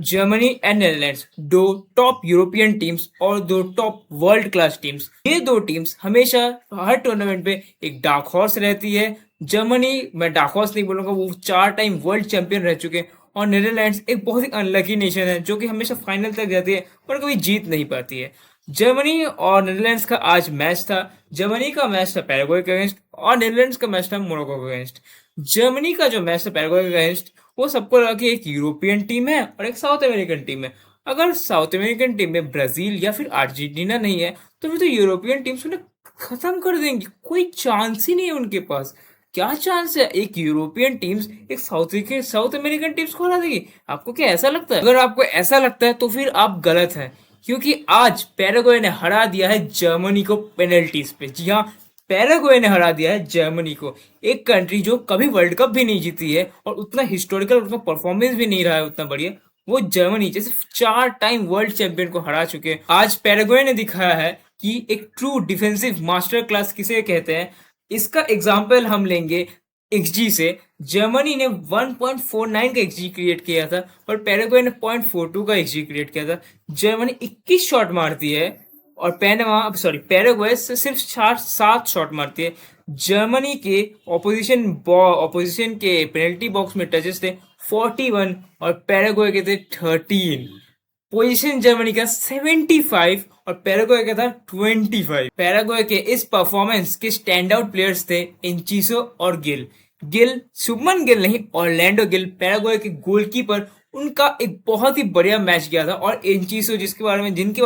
Germany and Netherlands, दो top European teams और दो टॉप वर्ल्ड क्लास टीम्स। ये दो टीम्स हमेशा हर टूर्नामेंट पे एक डार्क हॉर्स रहती है। जर्मनी, मैं डार्क हॉर्स नहीं बोलूंगा, वो 4 टाइम वर्ल्ड चैंपियन रह चुके हैं। और नेदरलैंड्स एक बहुत ही अनलकी नेशन है जो कि हमेशा फाइनल तक जाती है पर कभी जीत नहीं पाती है। जर्मनी और नेदरलैंड्स का आज मैच था। जर्मनी का मैच था पैराग्वे के अगेंस्ट और नेदरलैंड्स का मैच था मोरक्को के अगेंस्ट। जर्मनी का जो मैच था पैराग्वे के अगेंस्ट, वो सबको लगा कि एक यूरोपियन टीम है और एक साउथ अमेरिकन टीम है। अगर साउथ अमेरिकन टीम में ब्राजील या फिर अर्जेंटीना नहीं है तो फिर तो यूरोपियन टीम्स उन्हें खत्म कर देंगी। कोई चांस ही नहीं है उनके पास। क्या चांस है एक यूरोपियन टीम्स एक साउथ अमेरिकन टीम्स को हरा देगी? आपको क्या ऐसा लगता है? अगर आपको ऐसा लगता है तो फिर आप गलत हैं, क्योंकि आज पैराग्वे ने हरा दिया है जर्मनी को पेनल्टीज पे। जी हाँ, पैराग्वे ने हरा दिया है जर्मनी को, एक कंट्री जो कभी वर्ल्ड कप भी नहीं जीती है और उतना हिस्टोरिकल उतना परफॉर्मेंस भी नहीं रहा है उतना बढ़िया। वो जर्मनी जैसे 4 टाइम वर्ल्ड चैंपियन को हरा चुके हैं। आज पैराग्वे ने दिखाया है कि एक ट्रू डिफेंसिव मास्टर क्लास किसे कहते हैं। इसका एग्जाम्पल हम लेंगे एक्सजी से। जर्मनी ने 1.49 का एक्सजी क्रिएट किया था और पैराग्वे ने 0.42 का एक्सजी क्रिएट किया था। जर्मनी 21 शॉट मारती है और पैराग्वे से सिर्फ 7 शॉट मारती है। जर्मनी के ऑपोजिशन के पेनल्टी बॉक्स में टचेस थे 41 और पैराग्वे के थे 13। पोजीशन जर्मनी का 75 और पैराग्वे का था 25। पैराग्वे के इस परफॉर्मेंस के स्टैंड आउट प्लेयर्स थे एंचिसो और गिल, शुभमन गिल नहीं, ऑरलैंडो गिल, पैराग्वे के गोलकीपर। उनका एक बहुत ही बढ़िया मैच गया था। और एंचिसो जिनके बारे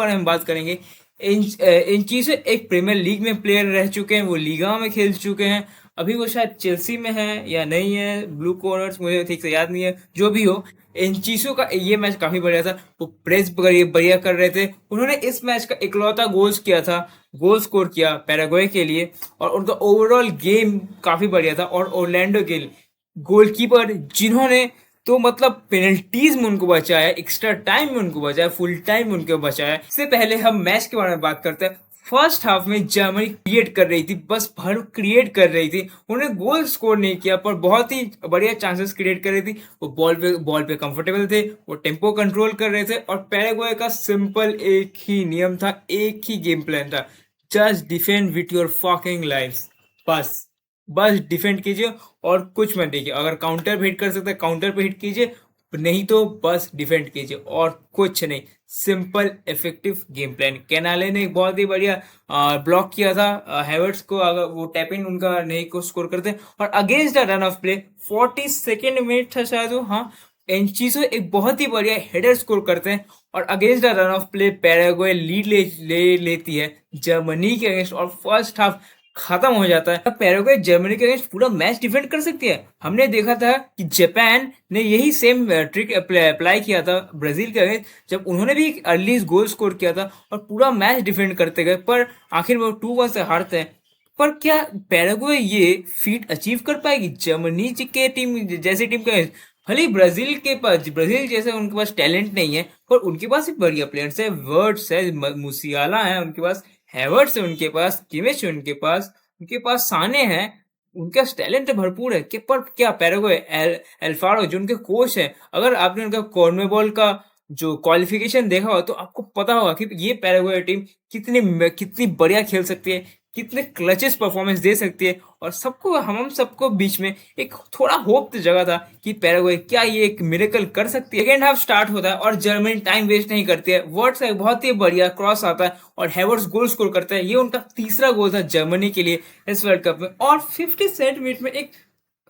में हम बात करेंगे, एंचिसो एक प्रीमियर लीग में प्लेयर रह चुके हैं, वो लीगा में खेल चुके हैं। अभी वो शायद चेल्सी में है या नहीं है, ब्लू कॉर्नर्स, मुझे ठीक से याद नहीं है। जो भी हो, एंचिसो का ये मैच काफी बढ़िया था। वो प्रेस बढ़िया कर रहे थे। उन्होंने इस मैच का इकलौता गोल स्कोर किया पैराग्वे के लिए और उनका ओवरऑल गेम काफी बढ़िया था। और ओरलैंडो गिल गोलकीपर, जिन्होंने तो मतलब पेनल्टीज में उनको बचाया, एक्स्ट्रा टाइम में उनको बचाया, फुल टाइम में उनको बचाया। इससे पहले हम मैच के बारे में बात करते हैं। फर्स्ट हाफ में जर्मनी क्रिएट कर रही थी, बस भर क्रिएट कर रही थी। उन्हें गोल स्कोर नहीं किया पर बहुत ही बढ़िया चांसेस क्रिएट कर रही थी। वो बॉल पे कंफर्टेबल थे, वो टेम्पो कंट्रोल कर रहे थे। और पैराग्वे का सिंपल एक ही नियम था, एक ही गेम प्लान था, just defend with your fucking lives. बस डिफेंड कीजिए और कुछ मत देखिए। अगर काउंटर पे हिट कर सकते हैं काउंटर पे हिट कीजिए, नहीं तो बस डिफेंड कीजिए और कुछ नहीं। Simple effective game plan. केनाले ने एक बहुत ही बढ़िया ब्लॉक किया था हैवर्ट्स को, अगर वो टैप इन उनका नहीं को स्कोर करते। और against the run of play 42nd minute था शायद वो, हाँ, एंचिसो एक बहुत ही बढ़िया हेडर स्कोर करते हैं और against the run of play Paraguay lead लेती है जर्मनी के अगेंस्ट और फर्स्ट हाफ खत्म हो जाता है। पैराग्वे जर्मनी के अगेंस्ट पूरा मैच डिफेंड कर सकती है। हमने देखा था कि जापान ने यही सेम ट्रिक अप्लाई किया था ब्राजील के अगेंस्ट, जब उन्होंने भी अर्ली गोल स्कोर किया था और पूरा मैच डिफेंड करते गए, पर आखिर में वो 2-1 से हारते हैं। पर क्या पैराग्वे ये फीट अचीव कर पाएगी जर्मनी के टीम जैसी टीम के? भले ही ब्राजील जैसे उनके पास टैलेंट नहीं है, पर उनके पास भी बढ़िया प्लेयर्स है। वर्ड्स है, मुसियाला है उनके पास, हैवर्ट्स है उनके पास, किमिच है उनके पास साने हैं। उनके पास टैलेंट भरपूर है कि पर क्या पैराग्वे एल्फारो जो उनके कोच है, अगर आपने उनका कॉन्मेबॉल का जो क्वालिफिकेशन देखा हो तो आपको पता होगा कि ये पैराग्वे टीम कितनी बढ़िया खेल सकती है, कितने क्लचेस परफॉर्मेंस दे सकती है। और हम सबको बीच में एक थोड़ा होप तो जगा था कि पैराग्वे क्या ये एक मिरेकल कर सकती है। सेकेंड हाफ स्टार्ट होता है और जर्मनी टाइम वेस्ट नहीं करती है। वर्ड्स का बहुत ही बढ़िया क्रॉस आता है और हैवर्ट्स गोल स्कोर करता है। ये उनका तीसरा गोल था जर्मनी के लिए इस वर्ल्ड कप में। और 57 मिनट में एक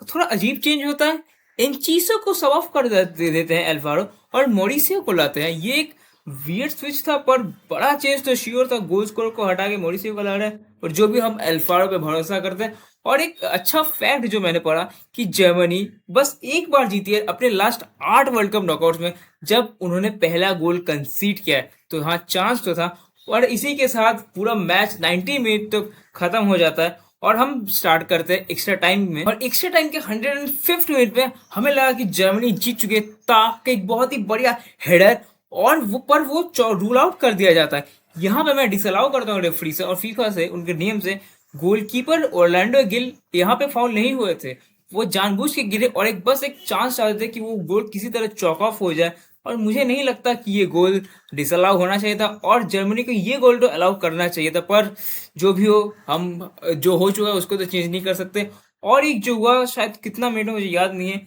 थोड़ा अजीब चेंज होता है। इन चीजों को सब ऑफ कर देते हैं एल्वारो और मोरिसियो को लाते हैं। ये एक वियर्ड स्विच था पर बड़ा चेंज तो श्योर था। गोल स्कोर को हटा के मोरिसियो को ला रहे हैं और जो भी हम एल्फारो पे भरोसा करते हैं। और एक अच्छा फैक्ट जो मैंने पढ़ा कि जर्मनी बस एक बार जीती है अपने लास्ट 8 वर्ल्ड कप नॉकआउट में, जब उन्होंने पहला गोल कंसीड किया है। तो हाँ, चांस तो था। और इसी के साथ पूरा मैच 90 मिनट तक खत्म हो जाता है और हम स्टार्ट करते हैं एक्स्ट्रा टाइम में। और एक्स्ट्रा टाइम के 105 मिनट में हमें लगा कि जर्मनी जीत चुके ताकि एक बहुत ही बढ़िया हेडर और वो रूल आउट कर दिया जाता है। यहाँ पे मैं डिसअलाउ करता हूँ रेफरी से और फीफा से, उनके नियम से। गोलकीपर ओरलैंडो गिल यहाँ पे फाउल नहीं हुए थे, वो जानबूझ के गिरे और एक चांस चाहते थे कि वो गोल किसी तरह चौक ऑफ हो जाए और मुझे नहीं लगता कि ये गोल डिसअलाउ होना चाहिए था और जर्मनी को ये गोल तो अलाउ करना चाहिए था, पर जो भी हो, हम जो हो चुका है उसको तो चेंज नहीं कर सकते। और एक जो हुआ, शायद कितना मिनट में मुझे याद नहीं है,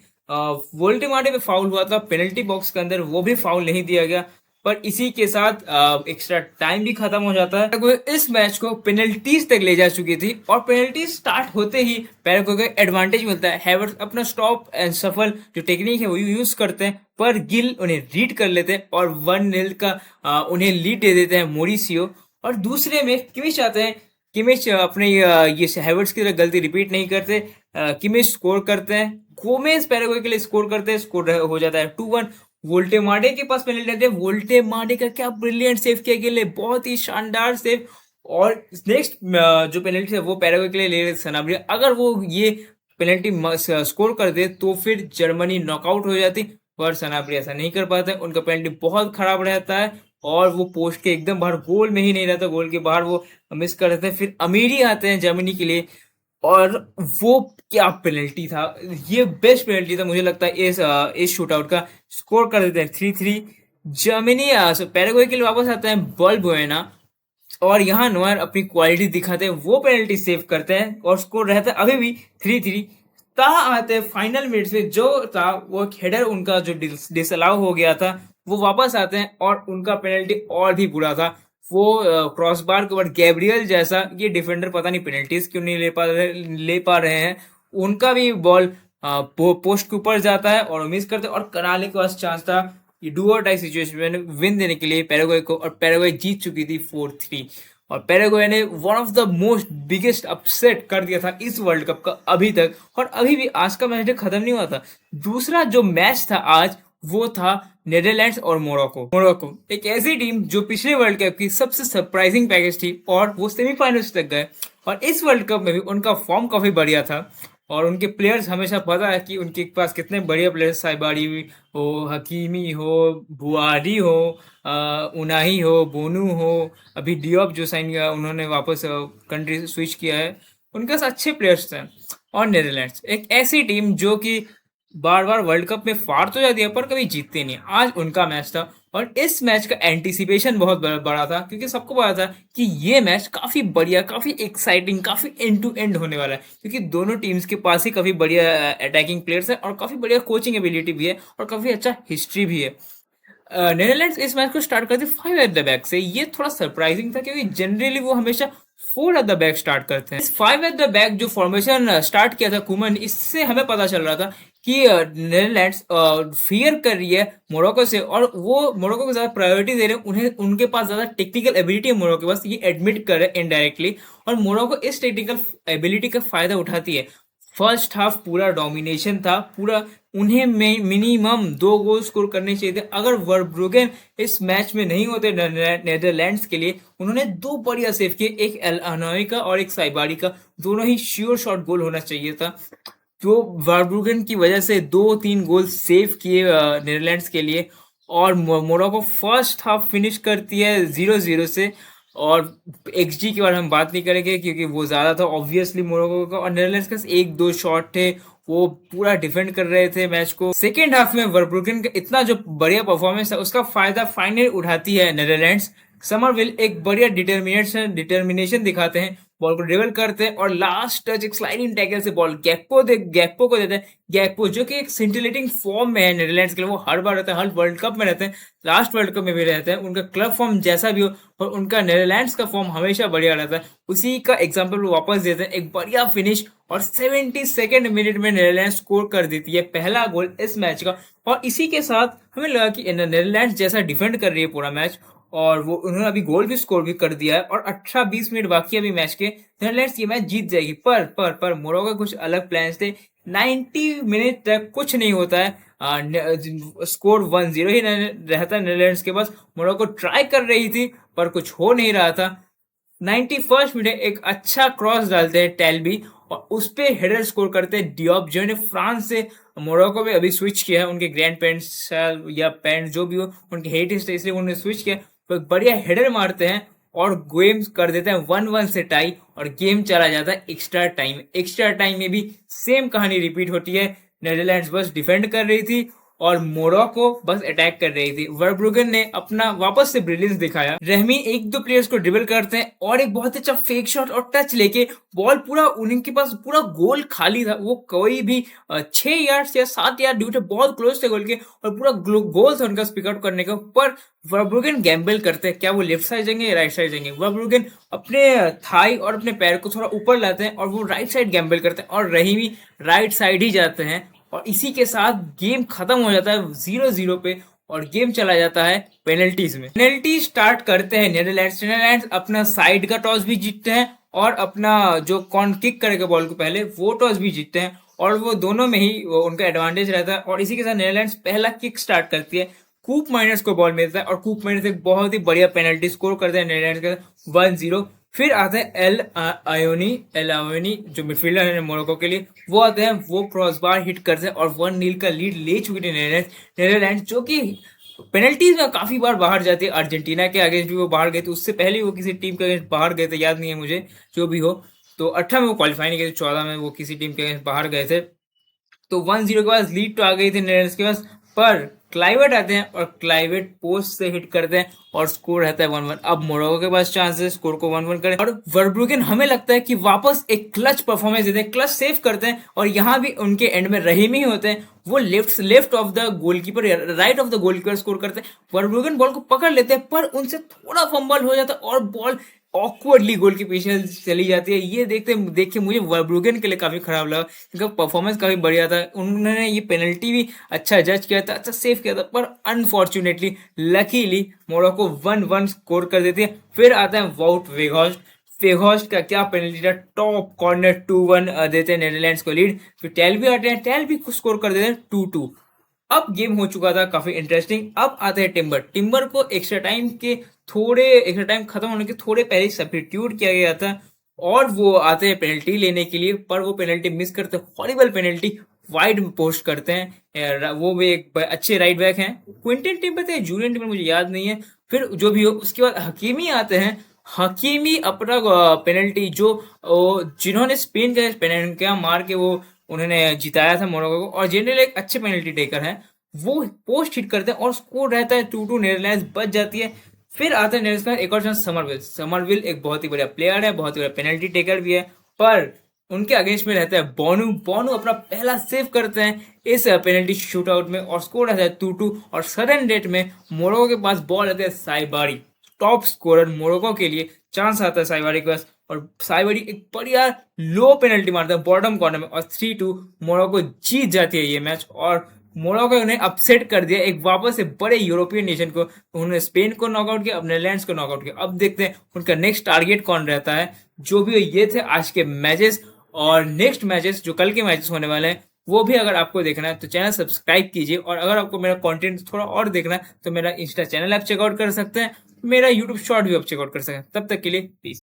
वोल्टेमार्टे पे फाउल हुआ था पेनल्टी बॉक्स के अंदर, वो भी फाउल नहीं दिया गया। पर इसी के साथ एक्स्ट्रा टाइम भी खत्म हो जाता है। पैराग्वे इस मैच को पेनल्टीज तक ले जा चुकी थी और पेनल्टीज स्टार्ट होते ही पैराग्वे को एडवांटेज मिलता है। हैवर्ट्ज अपना स्टॉप एंड सफल जो टेक्निक है वो यूज करते हैं, पर गिल उन्हें रीड कर लेते हैं और 1-0 का उन्हें लीड दे देते हैं मोरिसियो। और दूसरे में किमिच आते हैं। किमिच अपने ये हैवर्ट्ज की तरह गलती रिपीट नहीं करते। किमिच स्कोर करते हैं, गोमेज पैराग्वे के लिए स्कोर करते हैं, स्कोर हो जाता है 2-1। वोल्टेमार्डे के पास पेनल्टी आती है, वोल्टेमार्डे का क्या ब्रिलियंट सेव किया के लिए, बहुत ही शानदार सेव। और नेक्स्ट जो पेनल्टी है वो पैराग्वे के लिए ले रहे सनाब्रिया। अगर वो ये पेनल्टी स्कोर कर दे तो फिर जर्मनी नॉकआउट हो जाती, पर सनाब्रिया ऐसा नहीं कर पाते, उनका पेनल्टी बहुत खराब रहता है और वो पोस्ट के एकदम बाहर, गोल में ही नहीं रहता, गोल के बाहर वो मिस कर देते हैं। फिर अमीरी आते हैं जर्मनी के लिए और वो क्या पेनल्टी था, ये बेस्ट पेनल्टी था मुझे लगता है इस शूटआउट का। स्कोर कर देते हैं 3-3। जर्मनी पैराग्वे के लिए वापस आता है बॉलबुएना और यहाँ नोयर अपनी क्वालिटी दिखाते हैं, वो पेनल्टी सेव करते हैं और स्कोर रहता है अभी भी 3-3। ता आते हैं फाइनल मिनट्स में, जो था वो हेडर उनका जो डिसअलाउ हो गया था, वो वापस आते हैं और उनका पेनल्टी और भी बुरा था। वो क्रॉस बार के ऊपर गैब्रियल जैसा ये डिफेंडर पता नहीं पेनल्टीज क्यों नहीं ले पा रहे हैं, उनका भी बॉल पोस्ट के ऊपर जाता है और मिस करते हैं। और कराने के पास चांस था ये डू और डाई सिचुएशन में विन देने के लिए पैराग्वे को, और पैराग्वे जीत चुकी थी 4-3। और पैराग्वे ने one of the most biggest upset कर दिया था इस वर्ल्ड कप का अभी तक, और अभी भी आज का मैच खत्म नहीं हुआ था। दूसरा जो मैच था आज वो था नेदरलैंड्स और मोरक्को। मोरक्को एक ऐसी टीम जो पिछले वर्ल्ड कप की सबसे सरप्राइजिंग पैकेज थी और वो सेमीफाइनल्स तक गए, और इस वर्ल्ड कप में भी उनका फॉर्म काफी बढ़िया था और उनके प्लेयर्स हमेशा पता है कि उनके पास कितने बढ़िया प्लेयर्स, साइबारी हो, हकीमी हो, बुआरी हो, उनाही हो, बोनू हो, अभी डियोप जो साइन किया उन्होंने वापस कंट्री स्विच किया है, उनके पास अच्छे प्लेयर्स थे। और नेदरलैंड्स एक ऐसी टीम जो कि बार बार वर्ल्ड कप में फाड़ तो जाती है पर कभी जीतते नहीं। आज उनका मैच था और इस मैच का एंटीसिपेशन बहुत बड़ा था, क्योंकि सबको पता था कि ये मैच काफी बढ़िया, काफी एक्साइटिंग, काफी एंड टू एंड होने वाला है, क्योंकि दोनों टीम्स के पास ही काफी बढ़िया अटैकिंग प्लेयर्स है और काफी बढ़िया कोचिंग एबिलिटी भी है और काफी अच्छा हिस्ट्री भी है। नेदरलैंड्स इस मैच को स्टार्ट करते 5 एट द बैक से, ये थोड़ा सरप्राइजिंग था क्योंकि जनरली वो हमेशा 4 एट द बैक स्टार्ट करते हैं। इस 5 एट द बैक जो फॉर्मेशन स्टार्ट किया था कुमन, इससे हमें पता चल रहा था कि नेदरलैंड्स फियर कर रही है मोरक्को से और वो मोरक्को को ज्यादा प्रायोरिटी दे रहे हैं, उन्हें उनके पास ज्यादा टेक्निकल एबिलिटी है मोरक्को के पास, ये एडमिट कर रहे हैं इनडायरेक्टली, और मोरक्को इस टेक्निकल एबिलिटी का फायदा उठाती है। फर्स्ट हाफ पूरा डोमिनेशन था, पूरा उन्हें मिनिमम 2 गोल स्कोर करने चाहिए थे। अगर वर्ब्रुगेन इस मैच में नहीं होते नेदरलैंड्स के लिए, उन्होंने 2 बढ़िया सेव किए, एक एल अनोई का और एक साइबारी का, दोनों ही श्योर शॉट गोल होना चाहिए था। तो वर्ब्रुगेन की वजह से 2-3 गोल सेव किए नेदरलैंड्स के लिए, और मोरक्को फर्स्ट हाफ फिनिश करती है 0-0 से। और एक्सजी के बारे में हम बात नहीं करेंगे क्योंकि वो ज्यादा था ऑब्वियसली मोरक्को का, और नेदरलैंड्स के 1-2 शॉट थे, वो पूरा डिफेंड कर रहे थे मैच को। सेकेंड हाफ में वर्ब्रुगेन का इतना जो बढ़िया परफॉर्मेंस है उसका फायदा फाइनल उठाती है नेदरलैंड्स। समरविल एक बढ़िया डिटर्मिनेशन दिखाते हैं, बॉल को ड्रिबल करते हैं और लास्ट टच एक स्लाइडिंग टैकल से बॉल गैक्पो को देते हैं। गैक्पो जो कि एक सिंटिलेटिंग फॉर्म में है नेदरलैंड्स के लिए, वो हर बार रहते हैं, हर वर्ल्ड कप में रहते हैं, लास्ट वर्ल्ड कप में भी रहते हैं, उनका क्लब फॉर्म जैसा भी हो और उनका नेदरलैंड्स का फॉर्म हमेशा बढ़िया रहता है। उसी का एग्जाम्पल वो वापस देते हैं, एक बढ़िया फिनिश, और 72nd मिनट में नेदरलैंड स्कोर कर देती है पहला गोल इस मैच का। और इसी के साथ हमें लगा कि नेदरलैंड जैसा डिफेंड कर रही है पूरा मैच, और वो उन्होंने अभी गोल भी स्कोर भी कर दिया है और 18-20 मिनट बाकी है अभी मैच के, नेदरलैंड्स ये मैच जीत जाएगी। पर मोरक्को के कुछ अलग प्लान्स थे। 90 मिनट तक कुछ नहीं होता है, स्कोर 1-0 ही रहता है नेदरलैंड्स के पास। मोरक्को ट्राई कर रही थी पर कुछ हो नहीं रहा था। 91st मिनट एक अच्छा क्रॉस डालते हैं टेलबी और उस पे हेडर स्कोर करते हैं डियोप, जो ने फ्रांस से मोरक्को में अभी स्विच किया है, उनके ग्रैंड पेरेंट्स या पेरेंट्स जो भी हो उनके हेरिटेज इसलिए उन्होंने स्विच किया, तो बढ़िया हेडर मारते हैं और गेम कर देते हैं 1-1 से टाई, और गेम चला जाता है एक्स्ट्रा टाइम। एक्स्ट्रा टाइम में भी सेम कहानी रिपीट होती है, नेदरलैंड्स बस डिफेंड कर रही थी और मोरक्को बस अटैक कर रही थी। वर्ब्रुगन ने अपना वापस से ब्रिलियंस दिखाया। रहमी एक दो प्लेयर्स को ड्रिबल करते हैं और एक बहुत अच्छा फेक शॉट और टच लेके बॉल पूरा उनके पास पूरा गोल खाली था। वो कोई भी 6 यार्ड या 7 यार्ड दूर थे, बहुत क्लोज थे गोल के और पूरा गोल था उनका स्पीक आउट करने का। पर वर्ब्रुगन गैम्बल करते हैं, क्या वो लेफ्ट साइड जाएंगे या राइट साइड जाएंगे। वर्ब्रुगन अपने थाई और अपने पैर को थोड़ा ऊपर लाते हैं और वो राइट साइड गैम्बल करते हैं और रहीमी राइट साइड ही जाते हैं और इसी के साथ गेम खत्म हो जाता है 0-0 पे और गेम चला जाता है पेनल्टीज में। पेनल्टी स्टार्ट करते हैं नीदरलैंड्स अपना साइड का टॉस भी जीतते हैं और अपना जो कौन किक करेगा बॉल को पहले वो टॉस भी जीतते हैं और वो दोनों में ही उनका एडवांटेज रहता है और इसी के साथ नीदरलैंड्स पहला किक स्टार्ट करती है। कूप माइनर्स को बॉल मिलता है और कूप माइनर्स एक बहुत ही बढ़िया पेनल्टी स्कोर करते हैं नीदरलैंड्स के 1-0। फिर आते हैं एल आयोनी जो मिडफील्डर है मोरक्को के लिए, वो आते हैं, वो क्रॉसबार हिट करते हैं और 1-0 का लीड ले चुकी थी नीदरलैंड जो कि पेनल्टीज में काफी बार बाहर जाती है। अर्जेंटीना के अगेंस्ट भी वो बाहर गए थे, उससे पहले वो किसी टीम के अगेंस्ट बाहर गए थे, याद नहीं है मुझे, जो भी हो। तो 18 में वो क्वालिफाई नहीं किए थे, 14 में वो किसी टीम के अगेंस्ट बाहर गए थे। तो 1-0 के बाद लीड तो आ गई थी नीदरलैंड्स के पास, पर क्लाइवेट आते हैं और क्लाइवेट पोस्ट से हिट करते हैं और स्कोर रहता है 1-1। अब मोरक्को के पास चांस है स्कोर को 1-1 करें और वर्ब्रुगन हमें लगता है कि वापस एक क्लच परफॉर्मेंस देते हैं, क्लच सेव करते हैं और यहाँ भी उनके एंड में रहीमी होते हैं, वो लेफ्ट ऑफ द गोलकीपर या right of the goalkeeper score करते हैं। वर्ब्रुगन बॉल को पकड़ लेते हैं पर उनसे थोड़ा फंबल हो जाता है और बॉल ऑकवर्डली गोल के पीछे चली जाती है। ये देख के मुझे वर्ब्रुगन के लिए काफी खराब लगा, उनका परफॉर्मेंस काफी बढ़िया था, उन्होंने ये पेनल्टी भी अच्छा जज किया था, अच्छा सेव किया था, पर अनफॉर्चुनेटली लकीली मोरक्को 1-1 स्कोर कर देती है। फिर आता है वाउट वेगॉस्ट का क्या पेनल्टी था, टॉप कॉर्नर 2-1 देते हैं नीदरलैंड्स को लीड। फिर टेल भी आते हैं, टेल भी स्कोर कर देते हैं 2-2। अब गेम हो चुका था काफी इंटरेस्टिंग। अब आते हैं टिम्बर को एक्स्ट्रा टाइम खत्म होने के थोड़े पहले सब्स्टिट्यूट किया गया था और वो आते हैं पेनल्टी लेने के लिए, पर वो पेनल्टी मिस करते हैं, हॉरिबल पेनल्टी वाइड पोस्ट करते हैं। वो भी एक अच्छे राइट बैक हैं, क्विंटन टिम्बर थे, जूलियन टिम्बर मुझे याद नहीं है, फिर जो भी हो। उसके बाद हकीमी आते हैं, हकीमी अपना पेनल्टी जो जिन्होंने स्पेन का पेनल्टी मार के वो उन्होंने जिताया था मोरक्को को और जनरल एक अच्छे पेनल्टी टेकर हैं, वो पोस्ट हिट करते हैं और स्कोर रहता है 2-2, नीदरलैंड्स बच जाती है। फिर आता है नीदरलैंड्स का एक और चांस, समरविल एक बहुत ही बढ़िया प्लेयर है, बहुत ही बढ़िया पेनल्टी टेकर भी है, पर उनके अगेंस्ट में रहता है बोनू अपना पहला सेव करते हैं इस पेनल्टी शूट आउट में और स्कोर रहता है 2-2। और सडन डेट में मोरक्को के पास बॉल रहता है साइबारी, टॉप स्कोरर मोरक्को के लिए चांस आता है साइबारी के पास और साइबारी एक बढ़िया लो पेनल्टी मारता है बॉटम कॉर्नर में और 3-2 मोरक्को जीत जाती है ये मैच और मोरक्को ने अपसेट कर दिया एक वापस से बड़े यूरोपियन नेशन को। उन्होंने स्पेन को नॉकआउट किया, अब नीदरलैंड्स को नॉकआउट किया। अब देखते हैं उनका नेक्स्ट टारगेट कौन रहता है। जो भी ये थे आज के मैचेस और नेक्स्ट मैचेस जो कल के मैचेस होने वाले हैं वो भी अगर आपको देखना है तो चैनल सब्सक्राइब कीजिए और अगर आपको मेरा कंटेंट थोड़ा और देखना है तो मेरा इंस्टा चैनल आप चेकआउट कर सकते हैं, मेरा यूट्यूब शॉर्ट भी आप चेकआउट कर सकते हैं। तब तक के लिए पीस।